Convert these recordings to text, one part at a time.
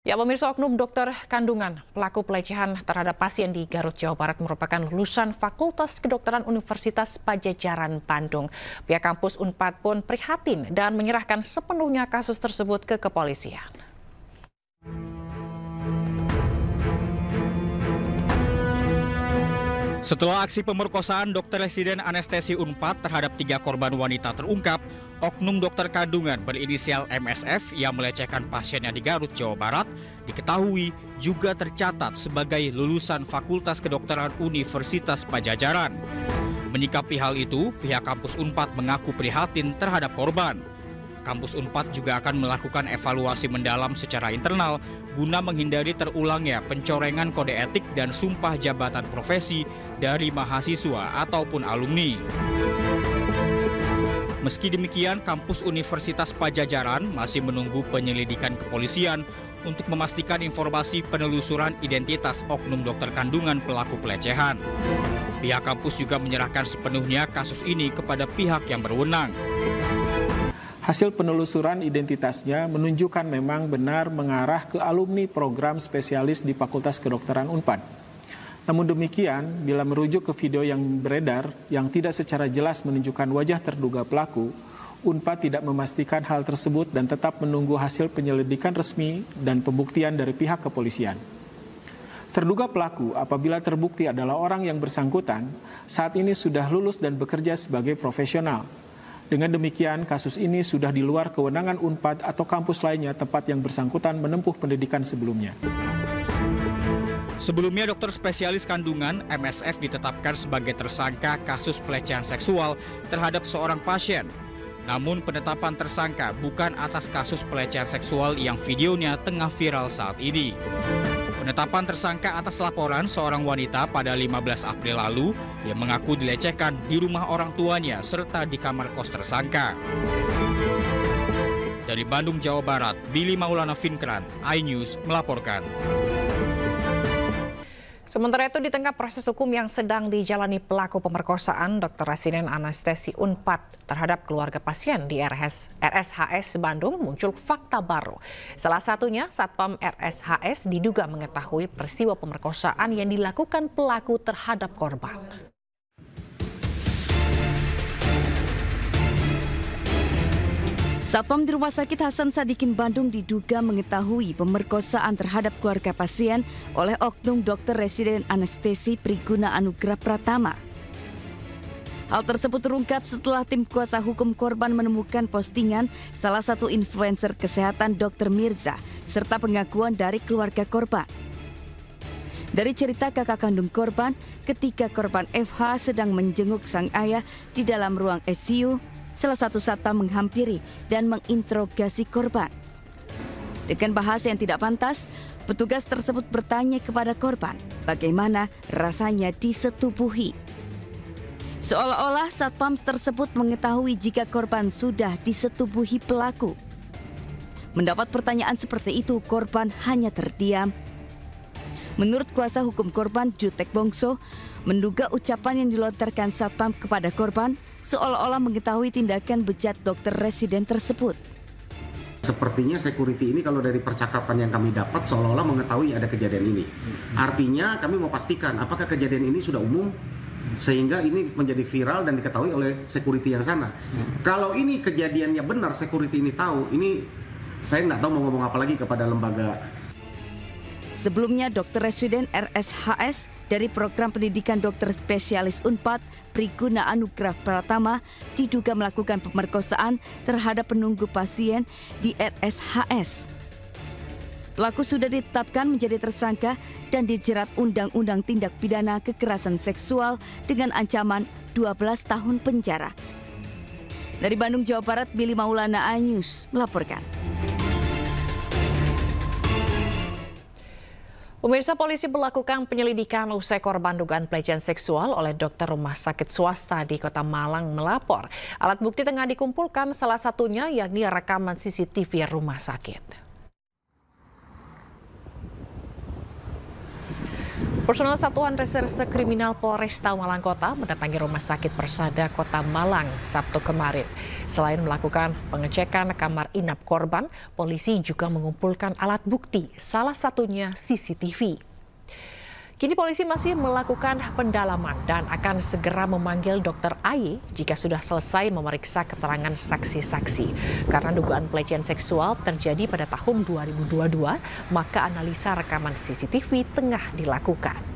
Ya, pemirsa, oknum dokter kandungan pelaku pelecehan terhadap pasien di Garut, Jawa Barat merupakan lulusan Fakultas Kedokteran Universitas Padjadjaran, Bandung. Pihak kampus Unpad pun prihatin dan menyerahkan sepenuhnya kasus tersebut ke kepolisian. Setelah aksi pemerkosaan dokter residen anestesi Unpad terhadap 3 korban wanita terungkap, oknum dokter kandungan berinisial MSF yang melecehkan pasiennya di Garut, Jawa Barat diketahui juga tercatat sebagai lulusan Fakultas Kedokteran Universitas Padjadjaran. Menyikapi hal itu, pihak kampus Unpad mengaku prihatin terhadap korban. Kampus Unpad juga akan melakukan evaluasi mendalam secara internal guna menghindari terulangnya pencorengan kode etik dan sumpah jabatan profesi dari mahasiswa ataupun alumni. Meski demikian, kampus Universitas Padjadjaran masih menunggu penyelidikan kepolisian untuk memastikan informasi penelusuran identitas oknum dokter kandungan pelaku pelecehan. Pihak kampus juga menyerahkan sepenuhnya kasus ini kepada pihak yang berwenang. Hasil penelusuran identitasnya menunjukkan memang benar mengarah ke alumni program spesialis di Fakultas Kedokteran Unpad. Namun demikian, bila merujuk ke video yang beredar yang tidak secara jelas menunjukkan wajah terduga pelaku, Unpad tidak memastikan hal tersebut dan tetap menunggu hasil penyelidikan resmi dan pembuktian dari pihak kepolisian. Terduga pelaku apabila terbukti adalah orang yang bersangkutan, saat ini sudah lulus dan bekerja sebagai profesional. Dengan demikian, kasus ini sudah di luar kewenangan Unpad atau kampus lainnya tempat yang bersangkutan menempuh pendidikan sebelumnya. Sebelumnya, dokter spesialis kandungan MSF ditetapkan sebagai tersangka kasus pelecehan seksual terhadap seorang pasien. Namun penetapan tersangka bukan atas kasus pelecehan seksual yang videonya tengah viral saat ini. Penetapan tersangka atas laporan seorang wanita pada 15 April lalu yang mengaku dilecehkan di rumah orang tuanya serta di kamar kos tersangka. Dari Bandung, Jawa Barat, Billy Maulana Finkran, iNews melaporkan. Sementara itu, di tengah proses hukum yang sedang dijalani pelaku pemerkosaan dokter residen anestesi Unpad terhadap keluarga pasien di RSHS Bandung, muncul fakta baru. Salah satunya, Satpam RSHS diduga mengetahui peristiwa pemerkosaan yang dilakukan pelaku terhadap korban. Satpam di Rumah Sakit Hasan Sadikin Bandung diduga mengetahui pemerkosaan terhadap keluarga pasien oleh oknum dokter residen anestesi Priguna Anugrah Pratama. Hal tersebut terungkap setelah tim kuasa hukum korban menemukan postingan salah satu influencer kesehatan Dr. Mirza serta pengakuan dari keluarga korban. Dari cerita kakak kandung korban, ketika korban FH sedang menjenguk sang ayah di dalam ruang ICU, salah satu satpam menghampiri dan menginterogasi korban. Dengan bahasa yang tidak pantas, petugas tersebut bertanya kepada korban bagaimana rasanya disetubuhi. Seolah-olah satpam tersebut mengetahui jika korban sudah disetubuhi pelaku. Mendapat pertanyaan seperti itu, korban hanya terdiam. Menurut kuasa hukum korban, Jutek Bongso, menduga ucapan yang dilontarkan satpam kepada korban seolah-olah mengetahui tindakan bejat dokter residen tersebut. Sepertinya security ini kalau dari percakapan yang kami dapat seolah-olah mengetahui ada kejadian ini. Artinya kami mau pastikan apakah kejadian ini sudah umum sehingga ini menjadi viral dan diketahui oleh security yang sana. Kalau ini kejadiannya benar, security ini tahu, ini saya nggak tahu mau ngomong apa lagi kepada lembaga. Sebelumnya, dokter residen RSHS dari program pendidikan dokter spesialis Unpad, Priguna Anugrah Pratama, diduga melakukan pemerkosaan terhadap penunggu pasien di RSHS. Pelaku sudah ditetapkan menjadi tersangka dan dijerat Undang-Undang Tindak Pidana Kekerasan Seksual dengan ancaman 12 tahun penjara. Dari Bandung, Jawa Barat, Billy Maulana, iNews melaporkan. Pemirsa, polisi melakukan penyelidikan usai korban dugaan pelecehan seksual oleh dokter rumah sakit swasta di Kota Malang melapor. Alat bukti tengah dikumpulkan, salah satunya yakni rekaman CCTV rumah sakit. Personel Satuan Reserse Kriminal Polresta Malang Kota mendatangi Rumah Sakit Persada Kota Malang Sabtu kemarin. Selain melakukan pengecekan kamar inap korban, polisi juga mengumpulkan alat bukti, salah satunya CCTV. Kini polisi masih melakukan pendalaman dan akan segera memanggil Dr. AY jika sudah selesai memeriksa keterangan saksi-saksi. Karena dugaan pelecehan seksual terjadi pada tahun 2022, maka analisa rekaman CCTV tengah dilakukan.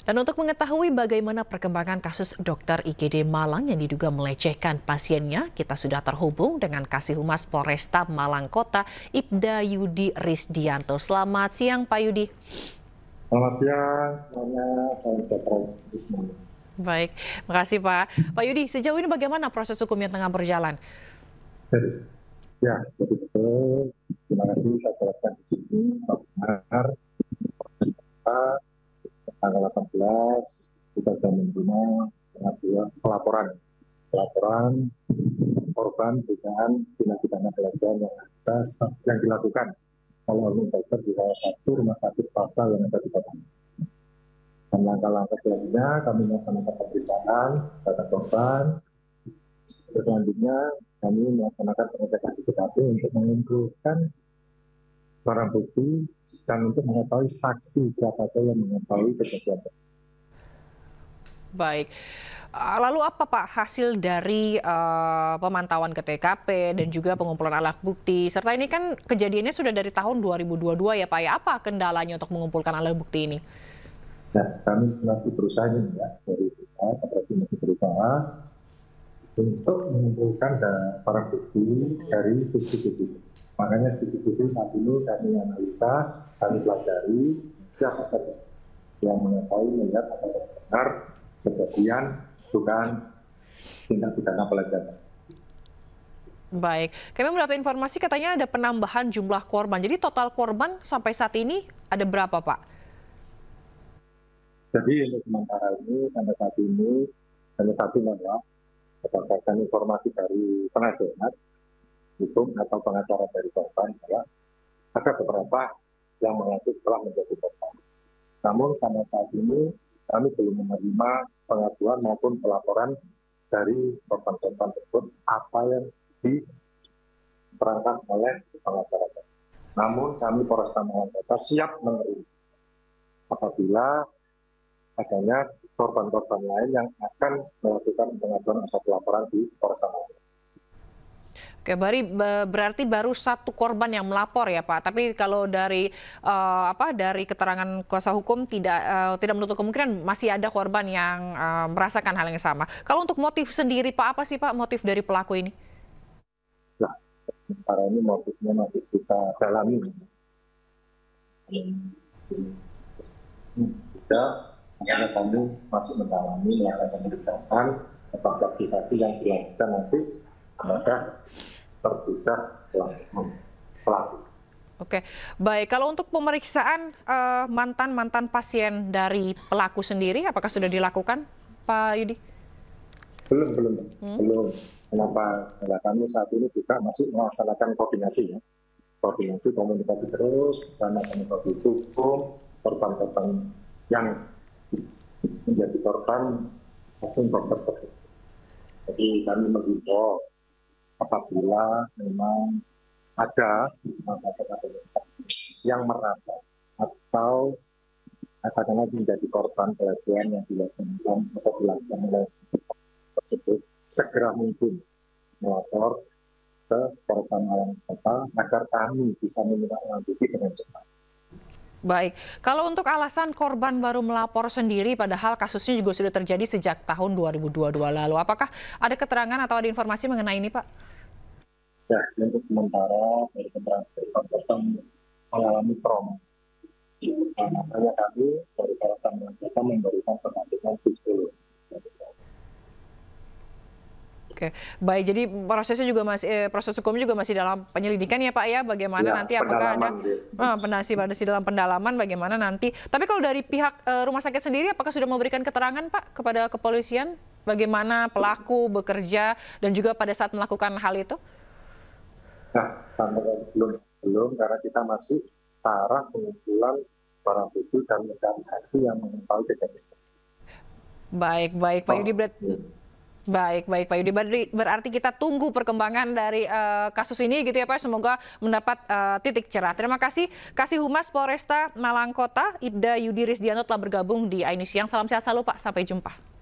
Dan untuk mengetahui bagaimana perkembangan kasus dokter IGD Malang yang diduga melecehkan pasiennya, kita sudah terhubung dengan Kasih Humas Polresta Malang Kota, Ibda Yudi Risdianto. Selamat siang, Pak Yudi. Selamat siang, semuanya. Saya Dr. Baik, makasih Pak. Pak Yudi, sejauh ini bagaimana proses hukum yang tengah berjalan? Ya, betul. Terima kasih saya jelaskan di sini. Benar, tanggal 18 kita sudah menerima pelaporan korban dugaan tindak pidana pelecehan yang dilakukan oleh oknum dokter di salah satu rumah sakit swasta yang ada di Kota. Dan langkah-langkah selanjutnya kami melaksanakan pemeriksaan data korban. Selanjutnya kami melaksanakan pengecekan di TKP untuk mengumpulkan barang bukti dan untuk mengetahui saksi siapa saja yang mengetahui kejadian. Baik. Lalu apa Pak hasil dari pemantauan ke TKP dan juga pengumpulan alat bukti? Serta ini kan kejadiannya sudah dari tahun 2022 ya Pak ya. Apa kendalanya untuk mengumpulkan alat bukti ini? Ya, kami masih berusaha ini ya, dari kita seperti masih berusaha untuk mengumpulkan barang bukti dari CCTV. Makanya CCTV saat ini kami analisa, kami pelajari siapa saja yang mengetahui melihat apakah benar kejadian dugaan tindak pidana pelecehan. Baik, kami mendapat informasi katanya ada penambahan jumlah korban. Jadi total korban sampai saat ini ada berapa Pak? Jadi untuk sementara ini sampai saat ini hanya satu bahwa berdasarkan informasi dari penasihat hukum atau pengacara dari korban adalah ada beberapa yang mengaku telah menjadi korban. Namun sampai saat ini kami belum menerima pengaduan maupun pelaporan dari korban-korban tersebut apa yang diterangkan oleh pengacara. Namun kami Polresta Malang Kota siap menerima apabila adanya korban-korban lain yang akan melakukan pengaduan atau pelaporan di Polresta Malang. Oke, berarti baru satu korban yang melapor ya Pak. Tapi kalau dari dari keterangan kuasa hukum tidak menutup kemungkinan masih ada korban yang merasakan hal yang sama. Kalau untuk motif sendiri Pak, apa sih Pak motif dari pelaku ini? Nah, sementara ini motifnya masih kita dalami. Karena kami masih mendalami melakukan pemeriksaan apakah saksi yang dilakukan nanti kepada terduga pelaku. Oke, baik. Kalau untuk pemeriksaan mantan pasien dari pelaku sendiri, apakah sudah dilakukan, Pak Yudi? Belum. Kenapa? Karena kami saat ini juga masih melaksanakan koordinasi ya. Koordinasi komunikasi terus, karena komunikasi hukum, korban-korban yang menjadi korban maupun dokter tersebut. Jadi kami menghimbau apabila memang ada yang merasa atau katakanlah menjadi korban pelecehan yang dilaksanakan atau dilakukan oleh tersebut, segera mungkin melapor ke Polresta Malang Kota agar kami bisa menindaklanjuti dengan cepat. Baik, kalau untuk alasan korban baru melapor sendiri padahal kasusnya juga sudah terjadi sejak tahun 2022 lalu. Apakah ada keterangan atau ada informasi mengenai ini Pak? Ya, untuk sementara dari keterangan korban mengalami trauma. Makanya kami dari Polresta Malang Kota memberikan pendampingan psikolog. Oke, baik. Jadi proses hukum juga masih dalam penyelidikan ya Pak ya. Bagaimana nanti apakah ada masih dalam pendalaman bagaimana nanti. Tapi kalau dari pihak rumah sakit sendiri, apakah sudah memberikan keterangan Pak kepada kepolisian bagaimana pelaku bekerja dan juga pada saat melakukan hal itu? Nah, sampai belum karena kita masih arah pengumpulan barang bukti dan mencari saksi yang mengetahui kejadian. Baik, Pak Yudi. Baik, Pak Yudi. Berarti kita tunggu perkembangan dari kasus ini gitu ya Pak. Semoga mendapat titik cerah. Terima kasih. Kasih Humas Polresta Malang Kota, Ibda Yudi Risdianto telah bergabung di iNews Siang. Salam sehat selalu Pak. Sampai jumpa.